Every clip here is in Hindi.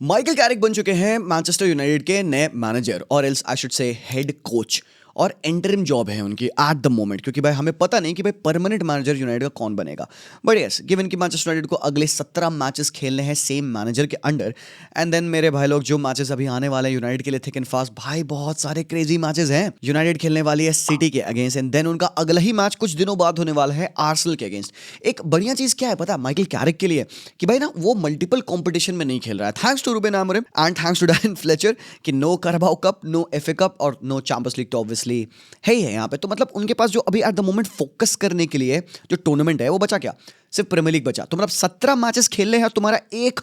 माइकल कैरिक बन चुके हैं मैनचेस्टर यूनाइटेड के नए मैनेजर और else I should say head coach और इंटरिम जॉब है उनकी एट द मोमेंट, क्योंकि भाई हमें पता नहीं कि भाई परमानेंट मैनेजर यूनाइटेड का कौन बनेगा। बट यस, गिवन कि मैनचेस्टर यूनाइटेड को अगले 17 मैचेस खेलने हैं सेम मैनेजर के अंडर, एंड देन मेरे भाई लोग जो मैचेस अभी आने वाले हैं यूनाइटेड के लिए थिक एंड फास्ट, भाई बहुत सारे क्रेजी मैचेस हैं। यूनाइटेड खेलने वाली है सिटी के अगेंस्ट एंड देन उनका अगला ही मैच कुछ दिनों बाद होने वाला है आर्सेनल के अगेंस्ट। एक बढ़िया चीज क्या है पता है माइकल कैरिक के लिए, कि भाई ना वो मल्टीपल कॉम्पिटिशन में नहीं खेल रहा है। Thanks to Ruben Amorim and thanks to Dan Fletcher कि no Carabao cup, no FA cup और नो चैंपियंस लीग तो ऑब्वियसली है यहाँ पे। तो मतलब उनके पास जो अभी एट द मोमेंट फोकस करने के लिए जो टूर्नामेंट है वो बचा क्या, सिर्फ प्रीमियर लीग बचा। तो मतलब 17 मैचेस खेलने हैं, तुम्हारा एक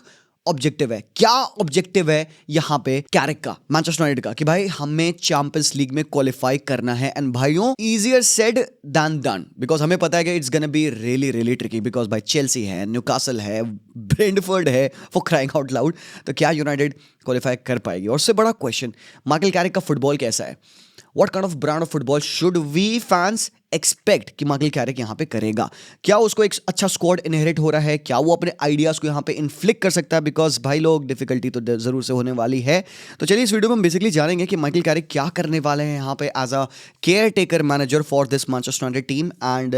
ऑब्जेक्टिव है। क्या ऑब्जेक्टिव है यहाँ पे कैरिक का, मैनचेस्टर यूनाइटेड का, कि भाई हमें चैंपियंस लीग में क्वालिफाई करना है। एंड भाइयों easier said than done, because हमें पता है कि it's gonna be really really tricky, because भाई चेल्सी है, न्यूकासल है, ब्रेंटफोर्ड है, फॉर क्राइंग आउट लाउड। तो क्या यूनाइटेड क्वालिफाई कर पाएगी? और उससे बड़ा क्वेश्चन, माइकल कैरिक का फुटबॉल कैसा है? What kind of brand of football should we fans expect कि माइकल कैरिक यहाँ पे करेगा? क्या उसको एक अच्छा स्क्वाड इनहेरिट हो रहा है? क्या वो अपने आइडियाज को यहाँ पे इन्फ्लिक्ट कर सकता है? बिकॉज भाई लोग डिफिकल्टी तो जरूर से होने वाली है। तो चलिए इस वीडियो में हम बेसिकली जानेंगे कि माइकल कैरिक क्या करने वाले हैं यहाँ पे as a care taker manager for this Manchester United team, and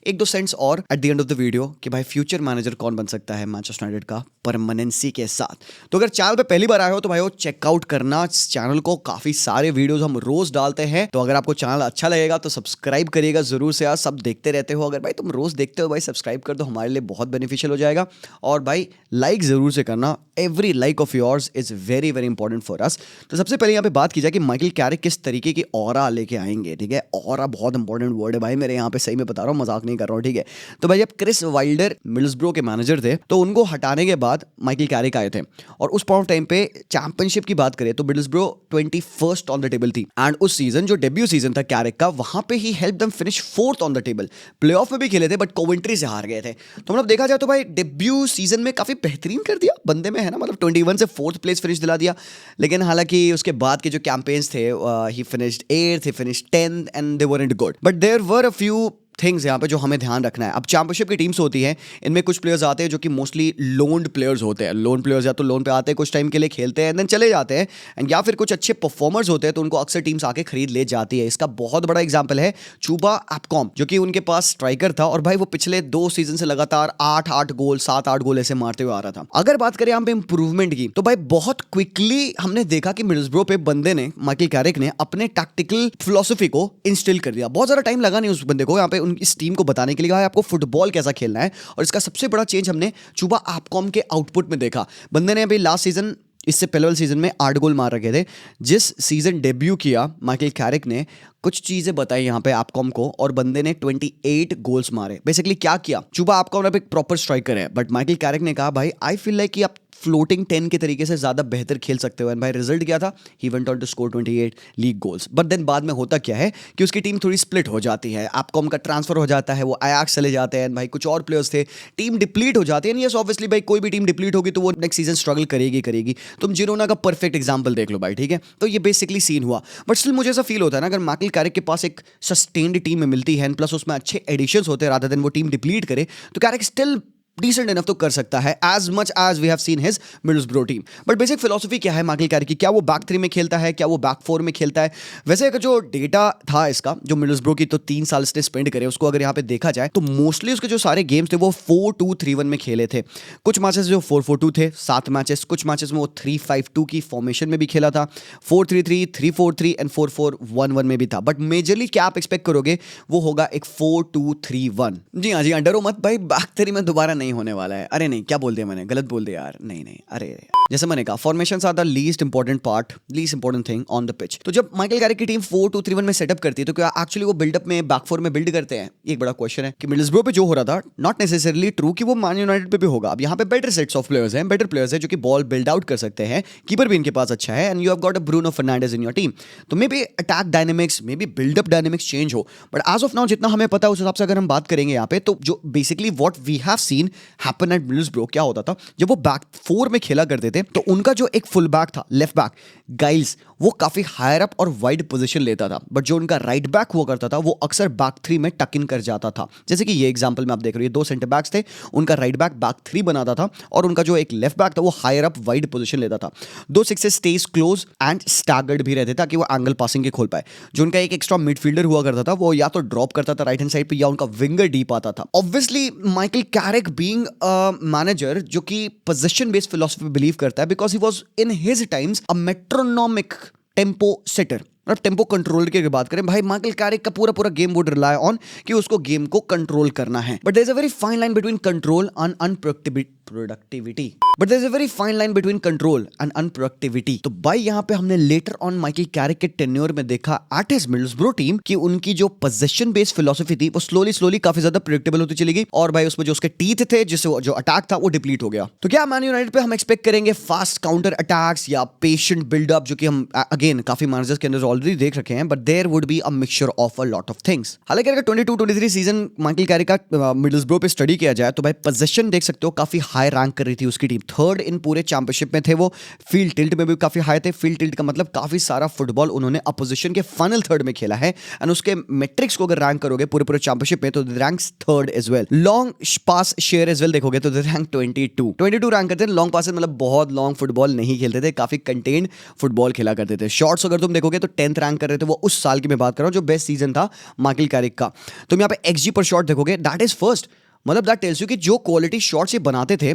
एक दो सेंट्स और at the end of the video कि भाई फ्यूचर मैनेजर कौन बन सकता है मैनचेस्टर यूनाइटेड का परमानेंसी के साथ। तो अगर चैनल पे पहली बार आए हो तो भाई वो चेकआउट करना चैनल को, काफी सारे वीडियोस हम रोज डालते हैं। तो अगर आपको चैनल अच्छा लगेगा तो सब्सक्राइब करिएगा जरूर से। आप देखते रहते हो, अगर भाई तुम रोज देखते हो भाई सब्सक्राइब कर दो, हमारे लिए बहुत बेनिफिशियल हो जाएगा। और भाई लाइक जरूर से करना, every like of yours is very very important for us. तो सबसे पहले यहाँ पे बात की जाए कि माइकल कैरिक किस तरीके की ऑरा लेके आएंगे। ठीक है, ऑरा बहुत इंपॉर्टेंट वर्ड है भाई मेरे यहाँ पे, सही में बता रहा हूँ, मजाक नहीं कर रहा हूँ। ठीक है, तो भाई जब क्रिस वाइल्डर मिडलस्ब्रो के मैनेजर थे तो उनको हटाने के बाद माइकल कैरिक आए थे, और उस पॉइंट टाइम पे चैंपियनशिप की बात करें तो Middlesbrough 21st on the table थी। एंड उस सीजन जो डेब्यू सीजन था कैरिक का, वहां पे ही help them finish 4th on the table. Playoff में भी खेले थे बट कोवेंट्री से हार गए थे। तो मतलब देखा जाए तो भाई डेब्यू सीजन में काफी बेहतरीन कर दिया बंदे में, है ना, मतलब 21 से 4th प्लेस फिनिश दिला दिया। लेकिन हालांकि उसके बाद के जो कैंपेन्स थे, he finished 8th, he finished 10th and they weren't good. But there were a few things यहाँ पे जो हमें ध्यान रखना है। अब चैंपियनशिप की टीम्स होती हैं, इनमें कुछ प्लेयर्स आते हैं जो कि मोस्टली लोन्ड प्लेयर्स होते हैं। लोन प्लेयर्स या तो लोन पे आते हैं, कुछ टाइम के लिए खेलते हैं, देन चले जाते हैं, एंड या फिर कुछ अच्छे परफॉर्मर्स होते हैं तो उनको अक्सर टीम्स आके खरीद ले जाती है। इसका बहुत बड़ा एग्जाम्पल है चूबा एपकॉम, जो कि उनके पास स्ट्राइकर था और भाई वो पिछले 2 सीजन से लगातार 8-8 गोल 7-8 गोल ऐसे मारते हुए आ रहा था। अगर बात करें यहाँ पे इंप्रूवमेंट की, तो भाई बहुत क्विकली हमने देखा कि मिडलस्ब्रो पे बंदे ने, माइकल कैरिक ने, अपने टैक्टिकल फिलॉसफी को इंस्टिल कर दिया। बहुत ज्यादा टाइम लगा नहीं उस बंदे को यहाँ पे इस टीम को बताने के लिए आपको फुटबॉल कैसा खेलना है। और इसका सबसे बड़ा चेंज हमने चूबा एपकॉम के आउटपुट में देखा। बंदे ने अभी लास्ट सीजन, इससे पहले वाले सीजन में 8 गोल मार रखे थे। जिस सीजन डेब्यू किया माइकल कैरिक ने, कुछ चीजें बताई यहाँ पे एपकॉम को, और बंदे ने 28 गोल्स मारे। बेसिकली क्या किया, चूबा एपकॉम एक प्रॉपर स्ट्राइकर है, बट माइकल कैरिक ने कहा भाई आई फील लाइक कि आप फ्लोटिंग 10 के तरीके से ज्यादा बेहतर खेल सकते हो। एंड भाई रिजल्ट क्या था, he went on to score 28 league goals. But then बाद में होता क्या है कि उसकी टीम थोड़ी स्प्लिट हो जाती है, एपकॉम का ट्रांसफर हो जाता है, वो अयाक्स चले जाते हैं, भाई कुछ और प्लेयर्स थे, टीम डिप्लीट हो जाती है। यस ऑब्वियसली भाई कोई भी टीम डिप्लीट होगी तो वो नेक्स्ट सीजन स्ट्रगल करेगी। तुम जिरोना का परफेक्ट एग्जांपल देख लो भाई। ठीक है, तो ये बेसिकली सीन हुआ। बट स्टिल मुझे ऐसा फील होता है ना, अगर माइकल कैरिक के पास एक सस्टेन्ड टीम में मिलती है प्लस उसमें अच्छे एडिशंस होते हैं रादर देन वो टीम डिप्लीट करे, तो कैरिक स्टिल डिसेंट इनफ तो कर सकता है, as much as we have seen his Middlesbrough team. But basic philosophy क्या है माइकल कैरिक की? क्या वो बैक 3 में खेलता है, क्या वो बैक 4 में खेलता है? वैसे अगर जो डेटा था इसका, जो मिडलस्ब्रो की तो 3 साल इसने स्पेंड करे, उसको अगर यहाँ पे देखा जाए तो मोस्टली उसके जो सारे गेम्स थे वो 4-2-3-1 में खेले थे। कुछ मैचेस जो 4-4-2 थे 7 मैचेस, कुछ मैचेस में वो 3-5-2 की फॉर्मेशन में भी खेला था, 4-3-3, 3-4-3 एंड 4-4-1-1 में भी था। बट मेजरली क्या आप एक्सपेक्ट करोगे, वो होगा एक 4-2-3-1। जी हाँ, डरो मत भाई, बैक 3 में दोबारा नहीं होने वाला है। अरे नहीं, क्या बोल दिया मैंने, गलत बोल दिया यार, नहीं, अरे जैसे मैंने कहा formations are the least important part, least important thing on the pitch. तो जब माइकल कैरिक की टीम 4-2-3-1 में सेटअप करती है तो क्या एक्चुअली वो बिल्डअप में बैक 4 में बिल्ड करते हैं? एक बड़ा क्वेश्चन है कि मिडलस्ब्रो पे जो हो रहा था नॉट नेसेसरली ट्रू कि वो मैन यूनाइटेड पे भी होगा। अब यहाँ पे बेटर सेट्स ऑफ प्लेयर्स हैं, बेटर प्लेयर्स हैं जो कि बॉल बिल्ड आउट कर सकते हैं, कीपर भी इनके पास अच्छा है, and you have got a Bruno Fernandes in your team. तो maybe attack dynamics, maybe buildup dynamics change हो, बट एज ऑफ नाउ जितना हमें पता है उस हिसाब से अगर हम बात करेंगे यहाँ पे, तो जो basically what we have seen happen at Middlesbrough, क्या होता था जब वो बैक 4 में खेला करते थे तो उनका जो एक फुल बैक था, लेफ्ट बैक गाइल्स, वो काफी हायर अप और वाइड पोजीशन लेता था, बट जो उनका राइट बैक हुआ करता था वो अक्सर बैक थ्री में टक इन कर जाता था। जैसे कि ये एग्जांपल में आप देख रहे हो, दो सेंटर बैक्स थे, उनका राइट बैक थ्री बनाता था और उनका जो एक लेफ्ट बैक था वो हायर अप वाइड पोजीशन लेता था। दो sixes stage close and staggered भी रहते ताकि वो एंगल पासिंग के खोल पाए। जो उनका एक एक्स्ट्रा मिडफील्डर हुआ करता था वो या तो ड्रॉप करता था राइट हैंड साइड पे या उनका विंगर डीप आता था। Obviously Michael Carrick being a manager जो कि पोजीशन बेस्ड फिलॉसफी बिलीव करता है, because he was in his times a metronomic tempo setter. अब टेम्पो कंट्रोल की बात करें भाई, माइकल कैरिक का पूरा गेम वुड रिलाई ऑन कि उसको गेम को कंट्रोल करना है। But there is a very fine line between control and unproductivity. तो भाई यहाँ पे हमने लेटर ऑन माइकल कैरिक के टेन्योर में देखा एट हिज मिडलसब्रो टीम कि उनकी जो पोजीशन बेस्ड फिलॉसफी थी वो स्लोली काफी ज्यादा प्रेडिक्टेबल होती चली गई और भाई उसमें जो उसके टीथ थे, जिससे जो अटैक था वो डिप्लीट हो गया। तो क्या मैन यूनाइटेड पे हम एक्सपेक्ट करेंगे फास्ट काउंटर अटैक्स या पेशेंट बिल्डअप, जो कि हम अगेन काफी मैनेजर्स के अंदर ऑलरेडी देख रखे हैं, but there would be a mixture of a lot of things. हालांकि अगर 22-23 सीजन माइकल कैरिक का मिडलसब्रो पे स्टडी किया जाए तो भाई पोजीशन देख सकते हो काफी हाई रैंक कर रही थी उसकी टीम, थर्ड इन पूरे चैंपियनशिप में थे वो। फील्ड टिल्ट में भी काफी हाई थे। फील्ड टिल्ट का मतलब काफी सारा फुटबॉल उन्होंने अपोजिशन के फाइनल थर्ड में खेला है एंड उसके मैट्रिक्स को अगर रैंक करोगे पूरे चैंपियनशिप में तो ranks third as well. Long pass share as well देखोगे तो रैंक 22 रैंक करते हैं। लॉन्ग पास मतलब बहुत लॉन्ग फुटबॉल नहीं खेलते थे, काफी कंटेन्ड फुटबॉल खेला करते थे। शॉट्स अगर तुम देखोगे तो 10th रैंक कर रहे थे वो उस साल की मैं बात कर रहा हूं जो बेस्ट सीजन था माइकल कैरिक का। तुम यहाँ पे एक्सजी पर शॉट देखोगे, दैट इज फर्स्ट, मतलब दैट टेल्स यू कि जो क्वालिटी शॉट्स ये बनाते थे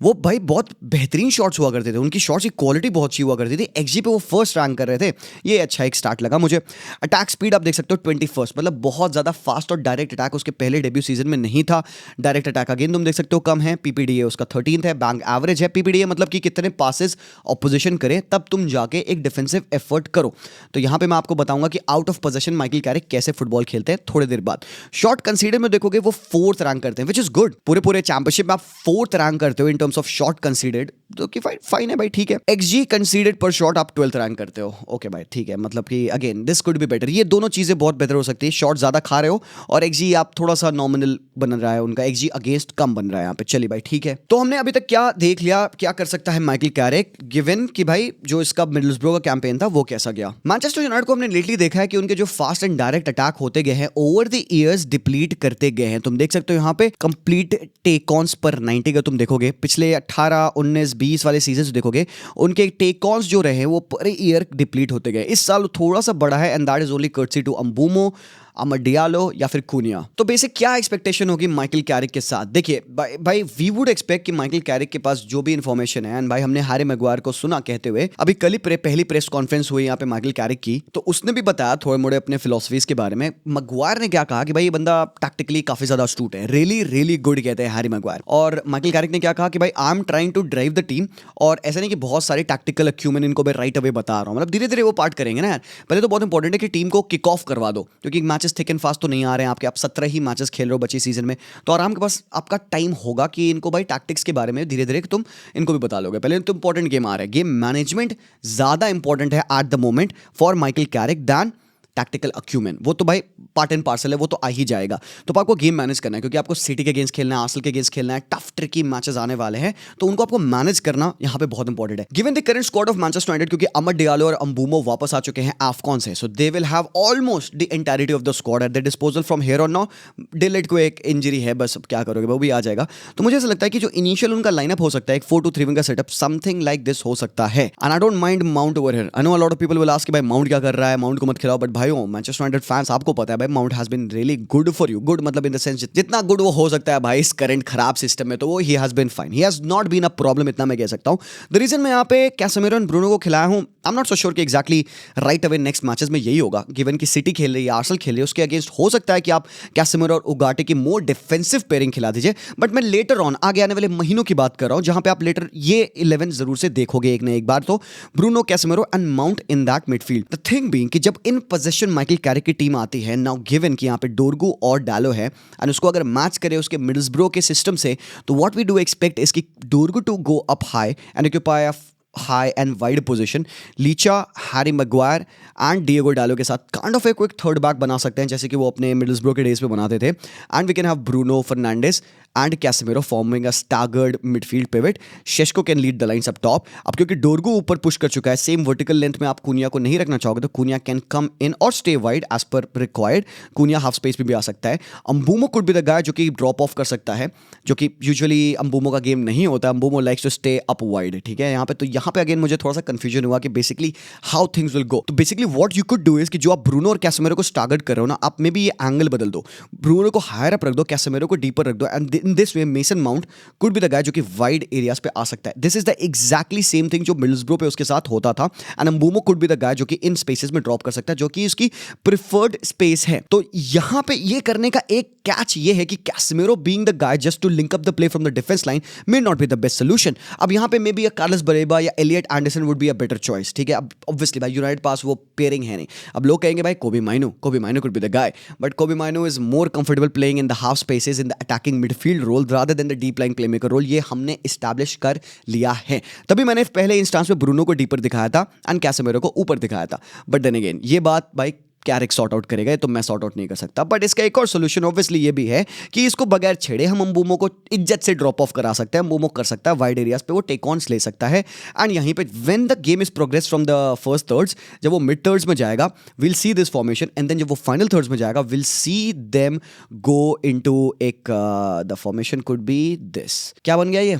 वो भाई बहुत बेहतरीन शॉट्स हुआ करते थे, उनकी शॉट्स की क्वालिटी बहुत अच्छी हुआ करती थी। एक्सजी पे वो फर्स्ट रैंक कर रहे थे, ये अच्छा एक स्टार्ट लगा मुझे। अटैक स्पीड आप देख सकते हो 21st, मतलब बहुत ज़्यादा फास्ट और डायरेक्ट अटैक उसके पहले डेब्यू सीजन में नहीं था। डायरेक्ट अटैक अगेन तुम देख सकते हो कम है। पीपीडीए उसका 13th है। बैंक एवरेज है पीपीडीए, मतलब कि कितने पासेस ऑपोजिशन करे तब तुम जाके एक डिफेंसिव एफर्ट करो। तो यहाँ पे मैं आपको बताऊंगा कि out of position Michael Carrick कैसे फुटबॉल खेलते हैं थोड़ी देर बाद। शॉट कंसीडर में देखोगे वो 4th रैंक करते हैं, विच इज गुड। पूरे चैंपियनशिप में आप 4th रैंक करते हो in terms of shot consider, तो कि फाइन है भाई, ठीक है। एक्सजी कंसीडर्ड पर शॉट आप 12th रैंक करते हो, ओके भाई ठीक है, मतलब कि again this could be better. ये दोनों चीजें बहुत बेहतर हो सकती है। शॉट ज्यादा खा रहे हो और एक्सजी आप थोड़ा सा नॉमिनल बन रहा है, उनका एक्सजी अगेंस्ट कम बन रहा है यहाँ पे। चलिए भाई ठीक है, तो हमने अभी तक क्या देख लिया, क्या कर सकता है माइकल कैरिक गिवन कि भाई जो इसका मिडलसब्रो का कैंपेन था वो कैसा गया। मैनचेस्टर यूनाइटेड को हमने लेटली देखा है कि उनके जो फास्ट एंड डायरेक्ट अटैक होते गए हैं ओवर द ईयर्स डिप्लीट करते गए हैं। तुम देख सकते हो यहाँ पे कंप्लीट टेक ऑन्स पर 90 का तुम देखोगे, पिछले 18, 19, 20 वाले सीजन देखोगे उनके टेक ऑन्स जो रहे वो पर ईयर डिप्लीट होते गए। इस साल थोड़ा सा बड़ा है and that is only courtesy to Mbeumo, Amad Diallo या फिर कुनिया। तो बेसिक क्या एक्सपेक्टेशन होगी माइकल कैरिक के साथ? देखिए भाई वी वुड एक्सपेक्ट कि माइकल कैरिक के पास जो भी इंफॉर्मेशन है, एंड भाई हमने हैरी मैगवायर को सुना कहते हुए, अभी कल ही पहली प्रेस कॉन्फ्रेंस हुई यहाँ पे माइकल कैरिक की, तो उसने भी बताया थोड़े मोड़े अपने फिलोसफीज के बारे में। मैगवायर ने क्या कहा कि भाई ये बंदा टैक्टिकली काफी ज्यादा अस्टूट है, रियली गुड कहते हैं हैरी मैगवायर। और माइकल कैरिक ने क्या कहा कि भाई I am trying to drive the team, और ऐसा नहीं कि बहुत सारे टैक्टिकल अक्यूमेंट इनको मैं राइट अवे बता रहा हूँ, मतलब धीरे धीरे वो पार्ट करेंगे ना यार। पहले तो बहुत इंपॉर्टेंट है कि टीम को किक ऑफ करवा दो, क्योंकि मैचेस थिक एंड फास्ट तो नहीं आ रहे हैं आपके, आप 17 ही मैचेस खेल रहे हो बची सीजन में, तो आराम के पास आपका टाइम होगा कि इनको भाई टैक्टिक्स के बारे में धीरे धीरे तुम इनको भी बता लोगे। पहले तो इंपॉर्टेंट गेम आ रहा है, गेम मैनेजमेंट ज्यादा इंपॉर्टेंट है at the moment for Michael Carrick than tactical acumen. वो तो भाई पार्ट एंड पार्सल है, वो तो आ ही जाएगा। तो आपको गेम मैनेज करना है, क्योंकि आपको सिटी के अगेंस्ट खेलना है, आर्सेनल के अगेंस्ट खेलना है, टफ ट्रिकी मैचेस आने वाले हैं, तो उनको आपको मैनेज करना यहाँ पे बहुत इंपॉर्टेंट है। Given the current squad of Manchester United, क्योंकि अमर डियालो और अम्बूमो वापस आ चुके हैं AFCON से, so they will have almost the entirety of the squad at the disposal from here on now. Dalot को एक इंजरी है, बस अब क्या करोगे, वो भी आ जाएगा। तो मुझे ऐसा लगता है कि जो इनिशियल उनका लाइनअप हो सकता है, एक 4-2-3-1 का सेटअप, समथिंग लाइक दिस हो सकता है। And I don't mind mount over here. I know a lot of people will ask कि भाई माउंट क्या कर रहा है, माउंट को मत खिलाओ, बट भाइयों मैनचेस्टर यूनाइटेड फैंस आपको पता है भाई Mount has been really good for you. Good मतलब इन द सेंस जितना गुड वो हो सकता है भाई इस करंट खराब सिस्टम में, तो वो he has been fine, he has not been a problem, इतना मैं कह सकता हूं। द रीजन मैं यहाँ पे कैसेमिरो एंड ब्रूनो को खिलाया हूं, I am not so sure कि exactly right away next matches में यही होगा, गिवन कि सिटी खेल रही है, आर्सेनल खेल रही है, उसके अगेंस्ट हो सकता है कि आप कैसेमिरो और उगाटे की मोर डिफेंसिव पेयरिंग खिला दीजिए। बट मैं लेटर ऑन आगे आने वाले महीनों की बात कर रहा हूं, जहां पे आप लेटर ये 11 जरूर से देखोगे एक ना एक बार, तो Bruno, Casemiro and mount in that midfield. The thing being कि जब इन पोजीशन माइकल कैरिक की टीम आती है, नाउ गिवन कि यहाँ पे डोरगू और डालो है, एंड उसको अगर मैच करे उसके मिडलसब्रो के सिस्टम से, तो what we do expect is कि Dorgu to go up high and occupy a high and wide position. Licha, Harry Maguire and Diego Dalot के साथ काइंड ऑफ एक क्विक थर्ड बैक बना सकते हैं, जैसे कि वो अपने मिडलसब्रो के डेज पे बनाते थे। And we can have Bruno Fernandes and Casemiro forming a staggered midfield pivot. Šeško can lead the lines up top. अब क्योंकि डोरगू ऊपर पुश कर चुका है, सेम वर्टिकल लेंथ में आप कुनिया को नहीं रखना चाहोगे तो कुनिया कैन कम इन और stay wide as per required. Cunha half space में भी आ सकता है. Mbeumo could be the guy जो कि ड्रॉप ऑफ कर सकता है, जो कि यूजुअली अंबुमो का गेम नहीं होता. Mbeumo likes to stay up wide. ठीक है, यहाँ पे अगेन मुझे थोड़ा सा कंफ्यूजन हुआ कि basically how things will go. तो basically what you could do is कि जो आप ब्रूनो और कैसेमेरो को स्टार्गेट कर रहे हो ना, आप में भी ये एंगल बदल दो. ब्रूनो को हायर अप रख दो, कैसेमेरो को डीपर रख दो, and in this way Mason Mount could be the guy जो कि वाइड एरियाज पे आ सकता है. This is the exactly same thing जो मिडलसब्रो पे उसके साथ होता था. And Mbeumo could be the guy जो कि इन स्पेसेस में ड्रॉप कर सकता है, जो कि उसकी प्रिफर्ड स्पेस है. तो यहां पे ये करने का एक कैच ये है कि Casemiro being the guy just to link up the play from the defence line may not be the best solution. अब यहां पे मे बी कार्लोस बरेबा या Elliot Anderson would be a better choice. ठीक है, अब ऑब्वियसली भाई यूनाइटेड पास वो पेयरिंग है नहीं. अब लोग कहेंगे भाई Kobbie Mainoo could be the guy, but Kobbie Mainoo is more comfortable playing in the half spaces in the attacking midfield role rather than the deep line playmaker role. ये हमने एस्टैब्लिश कर लिया है. तभी मैंने पहले इंस्टांस में ब्रूनो को डीपर दिखाया था एंड कैसेमेरो को ऊपर दिखाया था. बट देन अगेन ये बात भाई कैरिक सॉर्ट आउट करेगा, तो मैं सॉर्ट आउट नहीं कर सकता. बट इसका एक और सोल्यूशन ऑब्वियसली ये भी है कि इसको बगैर छेड़े हम अंबुमो को इज्जत से ड्रॉप ऑफ करा सकते हैं. अंबुमो कर सकता है वाइड एरियाज पे, वो टेक ऑन्स ले सकता है. एंड यहीं पे when the game is progress from the first thirds, जब वो मिड थर्ड्स में जाएगा will see this formation, and then जब वो फाइनल थर्ड्स में जाएगा will see them go into एक the formation could be this. क्या बन गया ये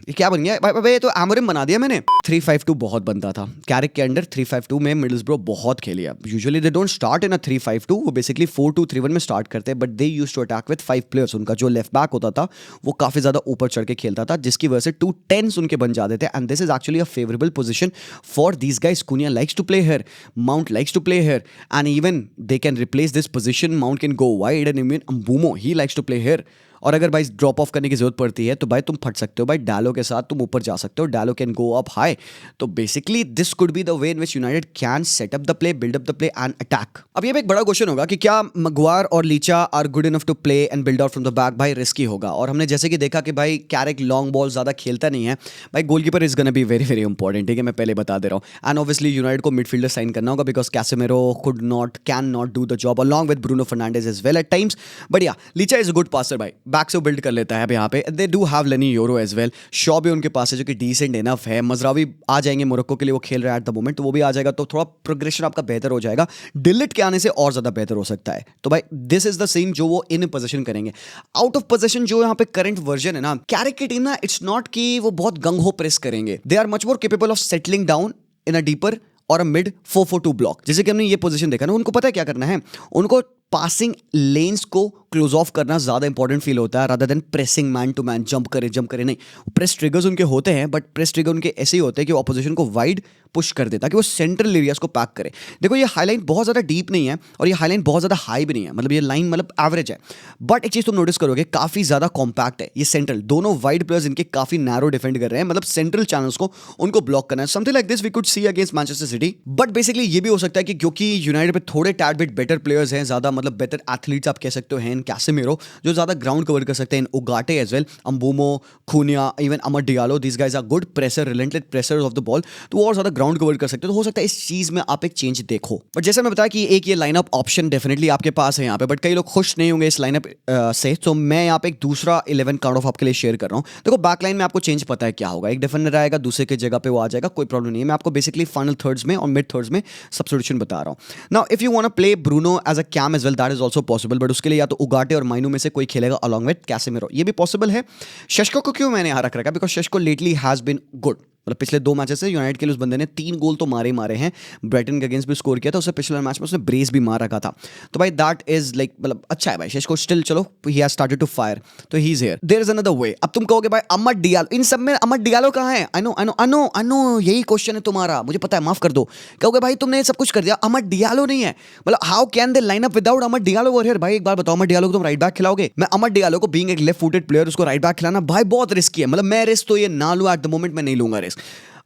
क्या बन गया भाई? तो एमोरिम बना दिया मैंने. 3-5-2 बहुत बनता था कैरिक के अंडर. 3-5-2 में मिडलसब्रो बहुत खेली है. Usually they don't start in a 3-5-2, वो बेसिकली 4-2-3-1 में स्टार्ट करते हैं, but they used to attack with 5 players. उनका जो लेफ्ट बैक होता था वो काफी ज्यादा ऊपर चढ़ के खेलता था, जिसकी वजह से 2 10s उनके बन जाते थे. And this is actually a favourable position for these guys. Cunha likes to play here, Mount likes to play here, and even they can replace this position. Mount can go wide and even Mbeumo he likes to play here. और अगर भाई ड्रॉप ऑफ करने की जरूरत पड़ती है तो भाई तुम फट सकते हो भाई. डालो के साथ तुम ऊपर जा सकते हो. डालो कैन गो अप हाई. तो basically this could be the way in which United can set up the play, build up the play and attack. अब ये भी एक बड़ा क्वेश्चन होगा कि क्या मगवार और Licha are good enough to play and build out from the back. भाई रिस्की होगा. और हमने जैसे कि देखा कि भाई कैरिक लॉन्ग बॉल ज्यादा खेलता नहीं है. भाई goalkeeper is gonna be very very important. ठीक है, मैं पहले बता दे रहा हूँ. एंड ऑब्वियसली यूनाइटेड को मिडफील्डर साइन करना होगा because Casemiro can not do the job along with Bruno Fernandes as well at times. But yeah Licha is a good passer भाई. बैक से बिल्ड कर लेता है यहाँ पे. They do have Leny Yoro as well. Shaw भी उनके पास है जो कि डिसेंट इनफ है. मजरावी आ जाएंगे मोरक्को के लिए, वो खेल रहा है एट द मोमेंट, तो वो भी आ जाएगा. तो थोड़ा प्रोग्रेशन आपका बेहतर हो जाएगा. डिलिट के आने से और ज्यादा बेहतर हो सकता है. तो भाई दिस इज द सीन जो वो इन पोजीशन करेंगे. आउट ऑफ पोजीशन जो यहाँ पे करंट वर्जन है ना कैरिक की टीम ना, इट्स नॉट कि वो बहुत गंग हो प्रेस करेंगे. They are much more capable of settling down in a deeper और अ मिड 4-4-2 ब्लॉक. जैसे कि हमने ये पोजीशन देखा ना, उनको पता है क्या करना है. उनको पासिंग लेन्स को क्लोज ऑफ करना ज्यादा इंपॉर्टेंट फील होता है rather than pressing man to man. Jump करे नहीं. प्रेस ट्रिगर्स उनके होते हैं, बट प्रेस ट्रिगर उनके ऐसे ही होते हैं कि वो ऑपोजिशन को वाइड पुश कर देता है कि वो सेंट्रल एरियाज को पैक करे. देखो ये हाईलाइन बहुत ज्यादा डीप नहीं है और ये हाईलाइन बहुत ज्यादा हाई भी नहीं है. मतलब ये लाइन मतलब एवरेज है. बट एक चीज तुम नोटिस करोगे काफी ज्यादा कॉम्पैक्ट है. ये सेंट्रल दोनों वाइड प्लेयर्स इनके काफी नैरो डिफेंड कर रहे हैं. मतलब सेंट्रल चैनल्स को उनको ब्लॉक करना है. Something like this we could see against Manchester City. But basically ये भी हो सकता है कि क्योंकि यूनाइटेड पे थोड़े टैड बिट बेटर प्लेयर्स हैं, ज्यादा मतलब बेटर एथलीट्स आप कह सकते हो हैं इन कैसेमिरो, जो ज्यादा ग्राउंड कवर कर सकते हैं. इन उगाटे as well, Mbeumo, Cunha, even Amad Diallo, these guys are good presser, relentless pressers of the ball. तो वो और ज्यादा ग्राउंड कवर कर सकते हो. तो हो सकता है इस चीज में आप एक चेंज देखो. बट जैसे मैं बताया कि एक ये लाइनअप ऑप्शन डेफिनेटली आपके पास है यहाँ पे. बट कई लोग खुश नहीं होंगे इस लाइनअप से, तो मैं यहाँ पे एक दूसरा 11 काउंट ऑफ आपके लिए शेयर कर रहा हूँ. देखो बैक लाइन में आपको चेंज पता है क्या होगा. एक डिफेंडर आएगा, दूसरे की जगह पे वो आ जाएगा, कोई प्रॉब्लम नहीं है. मैं आपको बेसिकली फाइनल थर्ड्स में और मिड थर्ड्स में सब्स्टिट्यूशन बता रहा हूँ. Now if you want to play Bruno as a CAM as well, that is also possible. But उसके लिए या तो उगाटे और माइनो में से कोई खेलेगा अलॉन्ग विद कैसेमिरो, ये भी पॉसिबल है. शेष्को को क्यों मैंने यहाँ रख रखा, because Sesko lately has been good. मतलब पिछले 2 मैचेस से यूनाइटेड के लिए उस बंदे ने 3 गोल तो मारे ही मारे हैं. ब्राइटन के अगेंस्ट भी स्कोर किया था. उससे पिछले मैच में उसने ब्रेस भी मार रखा था. तो भाई दैट इज लाइक मतलब अच्छा है भाई. शेष्को स्टिल चलो he has started to fire, तो he is here. There is another way. अब तुम कहोगे भाई अमर डियालो, इन सब में अमर डियालो कहाँ है? आई नो यही क्वेश्चन है तुम्हारा, मुझे पता है, माफ कर दो. कहोगे भाई तुमने सब कुछ कर दिया, अमर डियालो नहीं है. मतलब how can they line up without Amar Diallo over here? भाई एक बार बताओ, अमर डियालो को तुम राइट बैक खिलाओगे? मैं अमर डियालो को बीइंग एक लेफ्ट फुटेड प्लेयर उसको राइट बैक खिलाना भाई बहुत रिस्की है. मतलब मैं रिस्क तो ये ना लूं एट द मोमेंट, मैं नहीं लूंगा risk.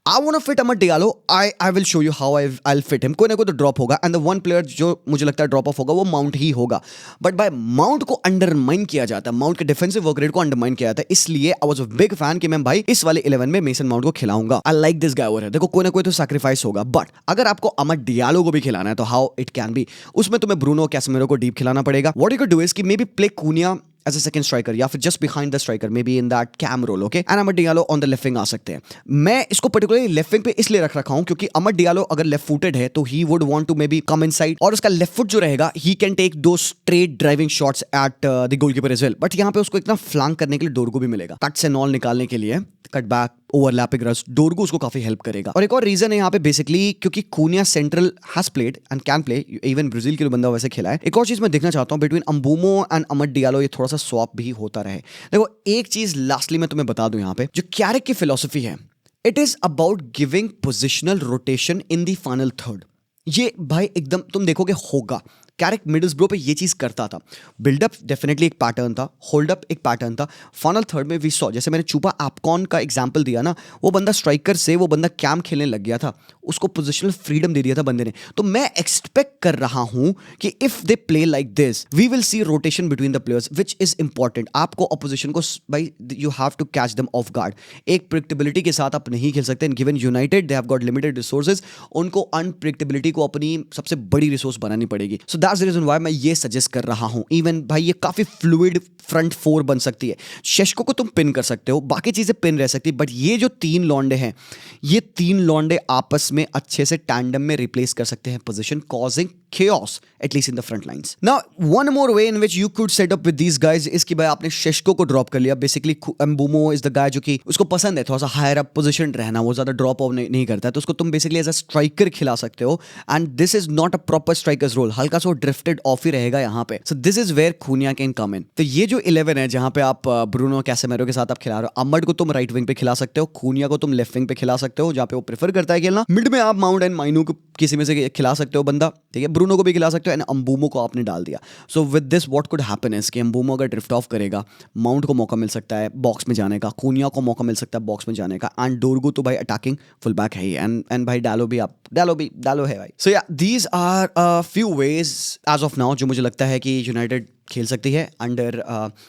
I want to fit Amar Diallo. I will show you how I'll fit him. कोई ना कोई तो ड्रॉप होगा. एंड द वन प्लेयर जो मुझे लगता है ड्रॉप ऑफ होगा वो माउंट ही होगा. बट बाय माउंट को अंडरमाइन किया जाता है, माउंट के डिफेंसिव वर्क रेट को अंडरमाइन किया जाता है. इसलिए I was a big fan कि मैं भाई इस वाले 11 में मेसन माउंट को खिलाऊंगा. I like this guy over है. देखो कोई ना कोई तो सैक्रिफाइस होगा. बट अगर आपको अमर डियालो को भी खिलाना है तो हाउ इट कैन बी. उसमें तुम्हें ब्रूनो कैसेमिरो को डीप खिलाना पड़ेगा. What you can do is कि maybe play Cunha as a second striker या फिर just behind the striker, maybe in that CAM role, okay, and Amad Diallo on the left wing आ सकते हैं। मैं इसको पर्टिकुलरली लेफ्ट विंग पे इसलिए रख रखा हूं क्योंकि अमर डियालो अगर लेफ्ट फुटेड है तो he would want to maybe come inside, और उसका लेफ्ट फुट जो रहेगा he can take two straight driving shots at the goalkeeper as well. But यहाँ पे उसको इतना फ्लैंक करने के लिए डोरगू भी मिलेगा, कट्स एंड ऑल निकालने के लिए, कट बैक, ओवरलैपिंग रश, डोरगू उसको काफी हेल्प करेगा। और एक और रीजन है यहाँ पे बेसिकली क्योंकि Kuniya central has played and can play, even Brazil के लिए बंदा वैसे खेला है। एक और चीज मैं देखना चाहता हूँ बिटवीन अंबुमो एंड अमर डियालो, ये थोड़ा सा स्वैप भी होता रहे। देखो एक चीज लास्टली मैं तुम्हें बता दूं, यहाँ पे जो कैरेक की फिलॉसफी है, it is about giving positional rotation in the final third. ये भाई एकदम तुम देखोगे होगा, कैरेक मिडल्सब्रो पे ये चीज करता था। बिल्डअप डेफिनेटली एक पैटर्न था, होल्ड अप एक पैटर्न था, फाइनल थर्ड में वी सॉ, जैसे मैंने चूपा एपकॉन का एग्जांपल दिया ना, वो बंदा स्ट्राइकर से वो बंदा कैम खेलने लग गया था, उसको पोजिशनल फ्रीडम दे दिया था बंदे ने। तो मैं एक्सपेक्ट कर रहा हूं कि if they play like this we will see rotation between the players which is important. आपको अपोजिशन को भाई you have to catch them off guard. एक प्रिडिक्टेबिलिटी के साथ आप नहीं खेल सकते, given United they have got limited resources, उनको अनप्रिडिक्टेबिलिटी को अपनी सबसे बड़ी रिसोर्स बनानी पड़ेगी। So that's the reason why मैं ये सजेस्ट कर रहा हूं। इवन भाई ये काफी फ्लूइड फ्रंट फोर बन सकती है। शेष्को को तुम पिन कर सकते हो, बाकी चीजें पिन रह सकती है, बट ये जो तीन लॉन्डे हैं, ये तीन लॉन्डे आपस में अच्छे से टैंडम में रिप्लेस कर सकते हैं position, causing chaos at least in the front lines. Now one more way in which you could set up with these guys is कि भाई आपने शेष्को को ड्रॉप कर लिया। बेसिकली एम्बुमो इज द गाय जो कि उसको पसंद है थोड़ा सा हायर अप पोजीशन रहना, वो ज्यादा ड्रॉप ऑफ नहीं करता है, तो उसको तुम बेसिकली एज अ स्ट्राइकर खिला सकते हो। And this is not a proper strikers role, हल्का सा ड्रिफ्टेड ऑफ ही रहेगा यहाँ पे। So this is where Cunha can come in. तो ये जो 11 है जहाँ पे आप ब्रूनो कैसेमेरो के साथ आप खिला रहे हो, अमड को तुम राइट विंग पे खिला सकते हो, खूनिया को तुम लेफ्ट विंग पे खिला सकते हो जहाँ पे वो प्रेफर करता है खेलना। मिड में आप माउंट एंड माइनू को किसी में से खिला सकते हो बंदा, ठीक है, ब्रूनो को भी खिला सकते हो, एंड अंबुमो को आपने डाल दिया। So with this what could happen is कि अंबुमो अगर ड्रिफ्ट ऑफ करेगा, माउंट को मौका मिल सकता है बॉक्स में जाने का, खूनिया को मौका मिल सकता है बॉक्स में जाने का, एंड डोरगू तो भाई अटैकिंग फुल बैक है ही, एंड भाई डालो है भाई। So yeah these are a few ways as of now जो मुझे लगता है कि यूनाइटेड खेल सकती है अंडर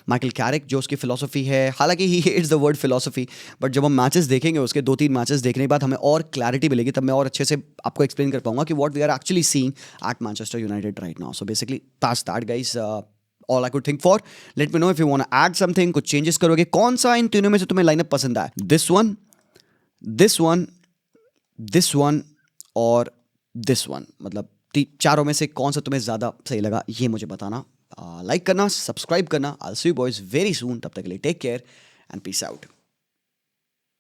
माइकल कैरिक, जो उसकी फिलॉसफी है। हालांकि he hates the word philosophy, but जब हम मैचेस देखेंगे उसके 2-3 मैचेस देखने के बाद हमें और क्लैरिटी मिलेगी, तब मैं और अच्छे से आपको एक्सप्लेन कर पाऊंगा कि what we are actually seeing at Manchester United right now. So basically that's that guys, all I could think for. Let me know if you want to add something, कुछ चेंजेस करोगे। कौन सा इन तीनों में से तुम्हें लाइनअप पसंद आया? This one, this one, this one और दिस वन, मतलब चारों में से कौन सा तुम्हें ज्यादा सही लगा, ये मुझे बताना। लाइक करना, सब्सक्राइब करना। I will see you boys very soon. तब तक के लिए take care and peace out.